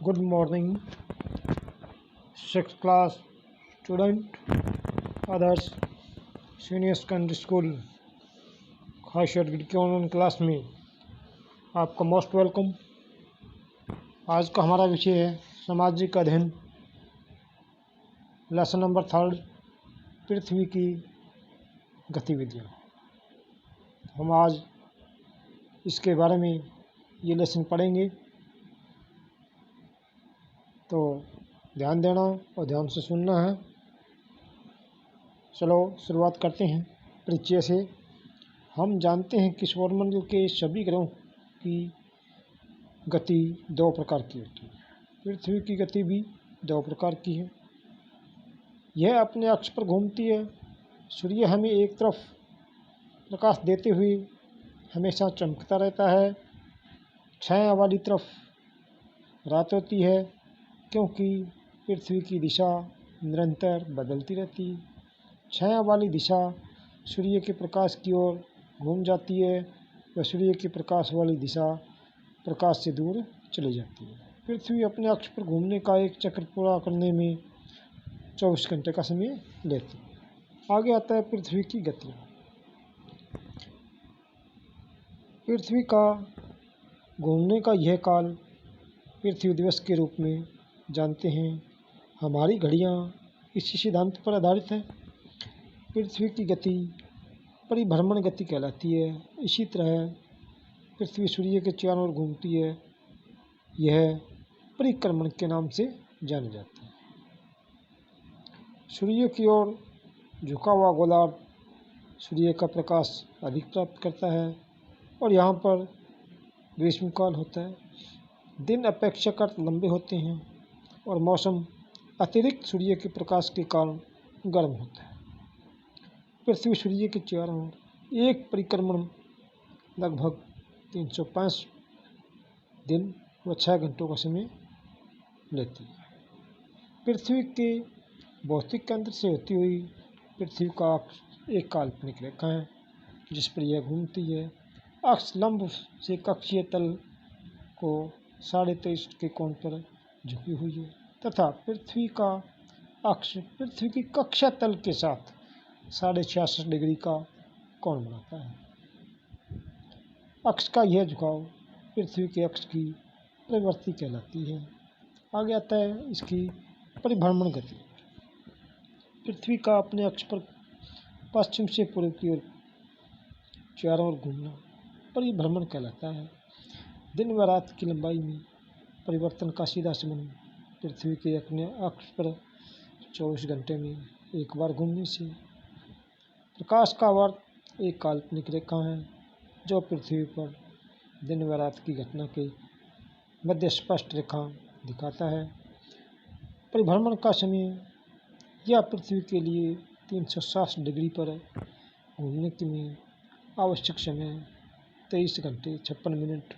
Good morning six class student, Adarsh senior secondary school Khasiyatgarh की online class में आपका most welcome. आज का हमारा विषय है सामाजिक अध्ययन, लेसन नंबर 3, पृथ्वी की गतिविधियाँ। हम आज इसके बारे में ये लेसन पढ़ेंगे, तो ध्यान देना और ध्यान से सुनना है। चलो शुरुआत करते हैं परिचय से। हम जानते हैं कि सौरमंडल के सभी ग्रहों की गति दो प्रकार की होती है। पृथ्वी की गति भी दो प्रकार की है। यह अपने अक्ष पर घूमती है। सूर्य हमें एक तरफ प्रकाश देते हुए हमेशा चमकता रहता है। छाया वाली तरफ रात होती है, क्योंकि पृथ्वी की दिशा निरंतर बदलती रहती है। छाया वाली दिशा सूर्य के प्रकाश की ओर घूम जाती है व सूर्य के प्रकाश वाली दिशा प्रकाश से दूर चली जाती है। पृथ्वी अपने अक्ष पर घूमने का एक चक्र पूरा करने में 24 घंटे का समय लेती है। आगे आता है पृथ्वी की गति। पृथ्वी का घूमने का यह काल पृथ्वी दिवस के रूप में जानते हैं। हमारी घड़ियाँ इसी सिद्धांत पर आधारित हैं। पृथ्वी की गति परिभ्रमण गति कहलाती है। इसी तरह पृथ्वी सूर्य के चारों ओर घूमती है। यह परिक्रमण के नाम से जानी जाती है। सूर्य की ओर झुका हुआ गोलार्ध सूर्य का प्रकाश अधिक प्राप्त करता है और यहाँ पर ग्रीष्मकाल होता है। दिन अपेक्षाकृत लंबे होते हैं और मौसम अतिरिक्त सूर्य के प्रकाश के कारण गर्म होता है। पृथ्वी सूर्य के चारों ओर एक परिक्रमण लगभग 305 दिन व 6 घंटों का समय लेती है। पृथ्वी के भौतिक केंद्र से होती हुई पृथ्वी का अक्ष एक काल्पनिक रेखा है जिस पर यह घूमती है। अक्ष लंब से कक्षीय तल को 23.5 के कोण पर झुकी हुई है तथा पृथ्वी का अक्ष पृथ्वी की कक्षा तल के साथ 66.5 डिग्री का कोण बनाता है। अक्ष का यह झुकाव पृथ्वी के अक्ष की प्रवृत्ति कहलाती है। आगे आता है इसकी परिभ्रमण गति। पृथ्वी का अपने अक्ष पर पश्चिम से पूर्व की ओर चारों ओर घूमना परिभ्रमण कहलाता है। दिन व रात की लंबाई में परिवर्तन का सीधा संबंध पृथ्वी के अपने अक्ष पर 24 घंटे में एक बार घूमने से। प्रकाश का वर्त एक काल्पनिक रेखा है जो पृथ्वी पर दिन व रात की घटना के मध्य स्पष्ट रेखा दिखाता है। परिभ्रमण का समय यह पृथ्वी के लिए 360 डिग्री पर घूमने के लिए आवश्यक समय 23 घंटे 56 मिनट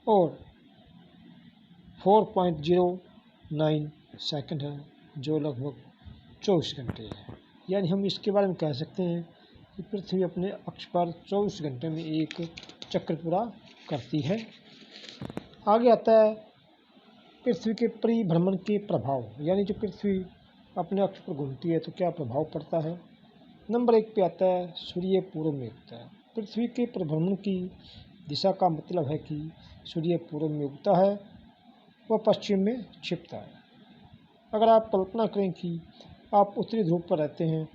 और 4.09 सेकंड है, जो लगभग 24 घंटे है। यानी हम इसके बारे में कह सकते हैं कि पृथ्वी अपने अक्ष पर 24 घंटे में एक चक्र पूरा करती है। आगे आता है पृथ्वी के परिभ्रमण के प्रभाव, यानी जो पृथ्वी अपने अक्ष पर घूमती है तो क्या प्रभाव पड़ता है। नंबर 1 पे आता है सूर्य पूर्व में उगता है। पृथ्वी के परिभ्रमण की दिशा का मतलब है कि सूर्य पूर्व में उगता है वह पश्चिम में छिपता है। अगर आप कल्पना करें कि आप उत्तरी ध्रुव पर रहते हैं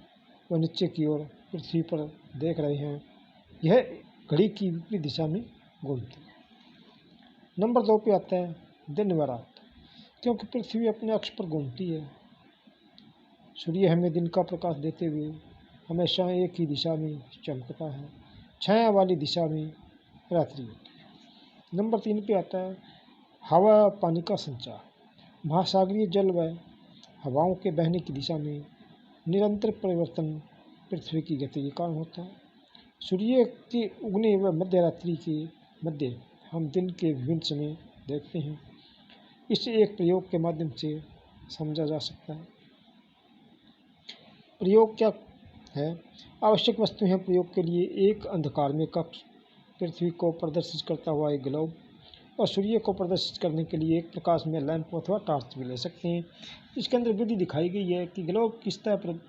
व नीचे की ओर पृथ्वी पर देख रहे हैं, यह घड़ी की विपरीत दिशा में घूमती है। नंबर 2 पे आता है दिन व रात। क्योंकि पृथ्वी अपने अक्ष पर घूमती है, सूर्य हमें दिन का प्रकाश देते हुए हमेशा एक ही दिशा में चमकता है। छाया वाली दिशा में रात्रि होती है। नंबर 3 पे आता है हवा पानी का संचार। महासागरीय जल व हवाओं के बहने की दिशा में निरंतर परिवर्तन पृथ्वी की गति के कारण होता है। सूर्य के उगने व मध्य रात्रि के मध्य हम दिन के विभिन्न समय देखते हैं। इसे एक प्रयोग के माध्यम से समझा जा सकता है। प्रयोग क्या है? आवश्यक वस्तु है प्रयोग के लिए एक अंधकार में कक्ष, पृथ्वी को प्रदर्शित करता हुआ एक ग्लोब, और सूर्य को प्रदर्शित करने के लिए एक प्रकाश में लैंप अथवा टॉर्च भी ले सकते हैं। इसके अंदर विधि दिखाई गई है कि ग्लोब किस तरह पर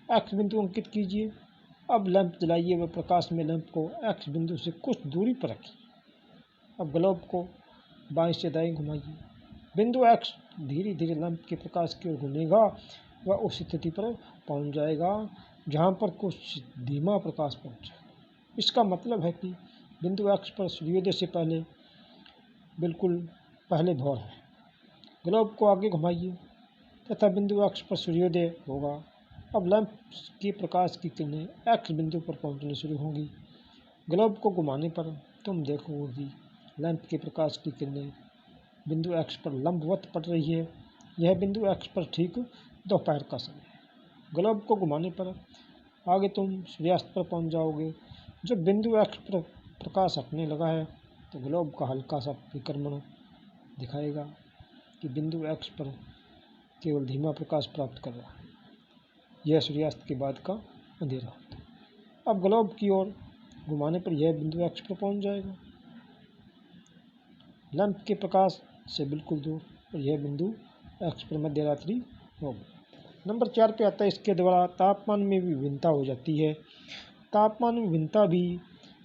एक्स बिंदु अंकित कीजिए। अब लैंप जलाइए व प्रकाश में लैंप को एक्स बिंदु से कुछ दूरी पर रखिए। अब ग्लोब को बाएं से दाएं घुमाइए। बिंदु एक्स धीरे धीरे लैंप के प्रकाश की ओर घूमेगा व उस स्थिति पर पहुंच जाएगा जहां पर कुछ धीमा प्रकाश पहुंचे। इसका मतलब है कि बिंदु एक्स पर सूर्योदय से बिल्कुल पहले भोर है। ग्लोब को आगे घुमाइए तथा बिंदु एक्स पर सूर्योदय होगा। अब लैंप के प्रकाश की किरणें एक्स बिंदु पर पहुंचनी शुरू होंगी। ग्लोब को घुमाने पर तुम देखोगे कि लैंप के प्रकाश की किरणें बिंदु एक्स पर लंबवत पड़ रही है। यह बिंदु एक्स पर ठीक दोपहर का समय है। ग्लोब को घुमाने पर आगे तुम सूर्यास्त पर पहुंच जाओगे। जब बिंदु एक्स पर प्रकाश हटने लगा है तो ग्लोब का हल्का सा परिक्रमण दिखाएगा कि बिंदु एक्स पर केवल धीमा प्रकाश प्राप्त कर रहा है। यह सूर्यास्त के बाद का अंधेरा होता है। अब ग्लोब की ओर घुमाने पर यह बिंदु एक्स पर पहुंच जाएगा लैंप के प्रकाश से बिल्कुल दूर, और यह बिंदु एक्स पर मध्य रात्रि होगी। नंबर 4 पे आता है, इसके द्वारा तापमान में भी भिन्नता हो जाती है। तापमान में भिन्नता भी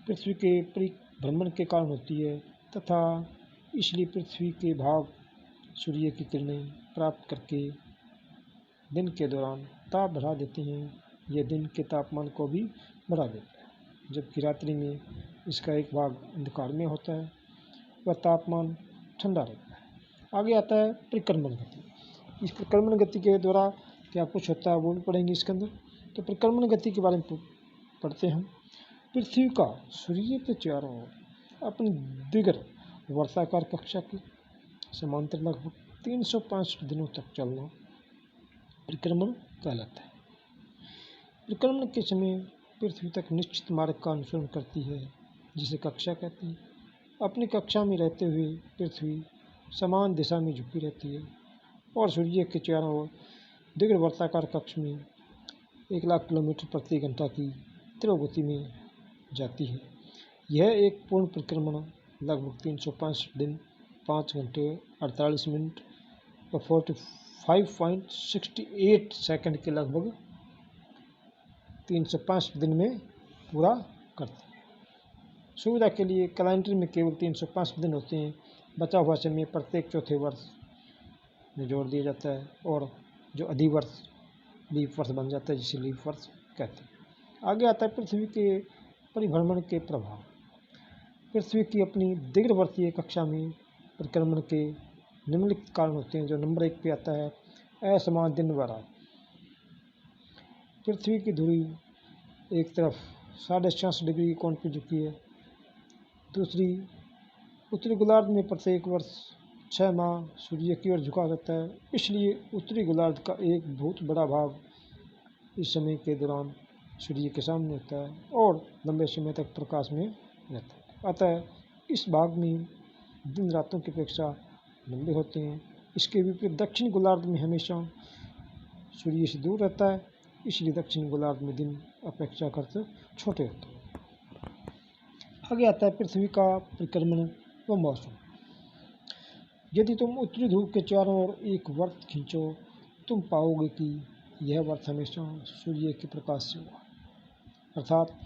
पृथ्वी के परिभ्रमण के कारण होती है तथा इसलिए पृथ्वी के भाग सूर्य की किरणें प्राप्त करके दिन के दौरान ताप बढ़ा देते हैं। यह दिन के तापमान को भी बढ़ा देता है, जबकि रात्रि में इसका एक भाग अंधकार में होता है, वह तापमान ठंडा रहता है। आगे आता है परिक्रमण गति। इस परिक्रमण गति के द्वारा क्या कुछ होता है वो भी पढ़ेंगे इसके अंदर। तो परिक्रमण गति के बारे में पढ़ते हैं। पृथ्वी का सूर्य के चारों ओर अपनी दिगर वर्षाकार कक्षा की समांतर लगभग 365 दिनों तक चलना परिक्रमण कहलाता है। परिक्रमण के समय पृथ्वी तक निश्चित मार्ग का अनुसरण करती है, जिसे कक्षा कहते हैं। अपनी कक्षा में रहते हुए पृथ्वी समान दिशा में झुकी रहती है और सूर्य के चारों ओर दिगर वर्षाकार कक्ष में 1,00,000 किलोमीटर प्रति घंटा की तीव्र गति में जाती है। यह एक पूर्ण परिक्रमण लगभग 305 दिन, 5 घंटे 48 मिनट और 45.68 सेकंड के लगभग 305 दिन में पूरा करते हैं। सुविधा के लिए कैलेंडर में केवल 305 दिन होते हैं। बचा हुआ समय प्रत्येक चौथे वर्ष में जोड़ दिया जाता है और जो अधिवर्ष लीप वर्ष बन जाता है, जिसे लीप वर्ष कहते हैं। आगे आता है पृथ्वी के परिभ्रमण के प्रभाव। पृथ्वी की अपनी दीर्घवर्षीय कक्षा में परिक्रमण के निम्नलिखित कारण होते हैं। जो नंबर 1 पे आता है, असमान दिन व रात। पृथ्वी की धुरी एक तरफ 66.5 डिग्री के कोण पर झुकी है, दूसरी उत्तरी गोलार्ध में प्रत्येक वर्ष 6 माह सूर्य की ओर झुका रहता है। इसलिए उत्तरी गोलार्ध का एक बहुत बड़ा भाग इस समय के दौरान सूर्य के सामने होता है और लंबे समय तक प्रकाश में रहता है। अतः इस भाग में दिन रातों की अपेक्षा लंबे होते हैं। इसके विपरीत दक्षिण गोलार्ध में हमेशा सूर्य से दूर रहता है, इसलिए दक्षिण गोलार्ध में दिन अपेक्षाकृत छोटे होते हैं। आगे आता है पृथ्वी का परिक्रमण व मौसम। यदि तुम उत्तरी ध्रुव के चारों ओर एक वृत्त खींचो, तुम पाओगे कि यह वृत्त हमेशा सूर्य के प्रकाश से होगा, अर्थात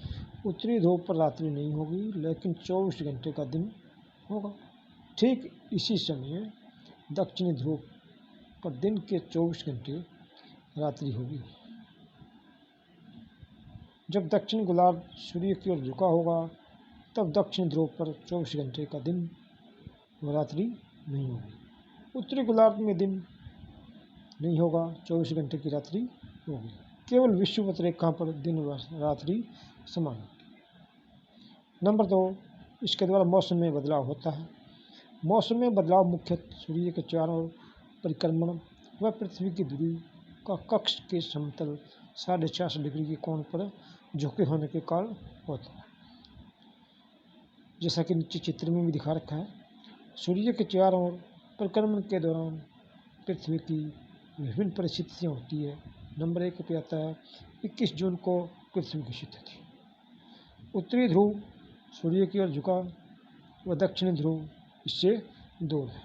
उत्तरी ध्रुव पर रात्रि नहीं होगी लेकिन 24 घंटे का दिन होगा। ठीक इसी समय दक्षिणी ध्रुव पर दिन के 24 घंटे रात्रि होगी। जब दक्षिण गोलार्ध सूर्य की ओर झुका होगा तब दक्षिण ध्रुव पर 24 घंटे का दिन व रात्रि नहीं होगी। उत्तरी गोलार्ध में दिन नहीं होगा, 24 घंटे की रात्रि होगी। केवल विषुवत रेखा पर दिन व रात्रि समान होगी। नंबर 2, इसके द्वारा मौसम में बदलाव होता है। मौसम में बदलाव मुख्यतः सूर्य के चारों ओर परिक्रमण व पृथ्वी की धुरी का कक्ष के समतल 66.5 डिग्री के कोण पर झुके होने के कारण होता है। जैसा कि नीचे चित्र में भी दिखा रखा है, सूर्य के चारों ओर परिक्रमण के दौरान पृथ्वी की विभिन्न परिस्थितियाँ होती है। नंबर 1 पे आता है 21 जून को पृथ्वी की स्थिति। उत्तरी ध्रुव सूर्य की ओर झुका व दक्षिणी ध्रुव इससे दूर है।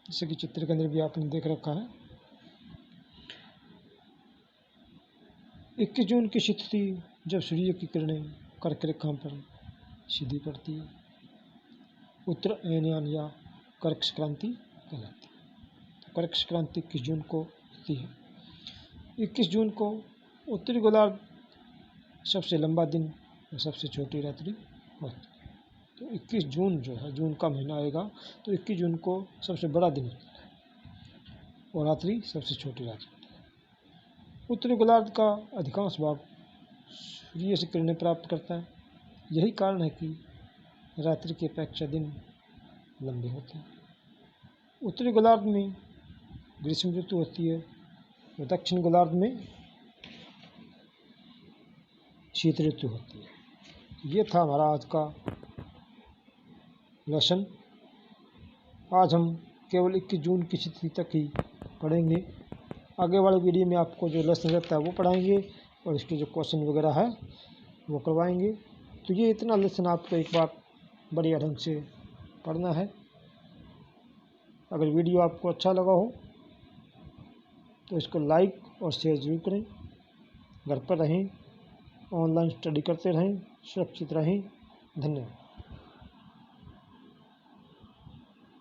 जैसे कि चित्र के अंदर भी आपने देख रखा है। 21 जून की तिथि जब सूर्य की किरणें कर्क रेखा पर सीधी पड़ती है, उत्तरायण या कर्क संक्रांति कहलाती है। कर्क संक्रांति 21 जून को होती है। 21 जून को उत्तरी गोलार्ध सबसे लंबा दिन और सबसे छोटी रात्रि होती है। तो 21 जून जो है, जून का महीना आएगा तो 21 जून को सबसे बड़ा दिन होता है और रात्रि सबसे छोटी रात्रि होती है। उत्तरी गोलार्ध का अधिकांश भाग सूर्य से किरणें प्राप्त करता है। यही कारण है कि रात्रि की अपेक्षा दिन लंबे होते हैं। उत्तरी गोलार्ध में ग्रीष्म ऋतु होती है और दक्षिण गोलार्ध में शीत ऋतु होती है। ये था हमारा आज का लेसन। आज हम केवल 21 जून की तिथि तक ही पढ़ेंगे। आगे वाले वीडियो में आपको जो लेसन रहता है वो पढ़ाएंगे और इसके जो क्वेश्चन वगैरह है वो करवाएंगे। तो ये इतना लेसन आपको एक बार बढ़िया ढंग से पढ़ना है। अगर वीडियो आपको अच्छा लगा हो तो इसको लाइक और शेयर जरूर करें। घर पर रहें, ऑनलाइन स्टडी करते रहें, सुरक्षित रहें। धन्यवाद।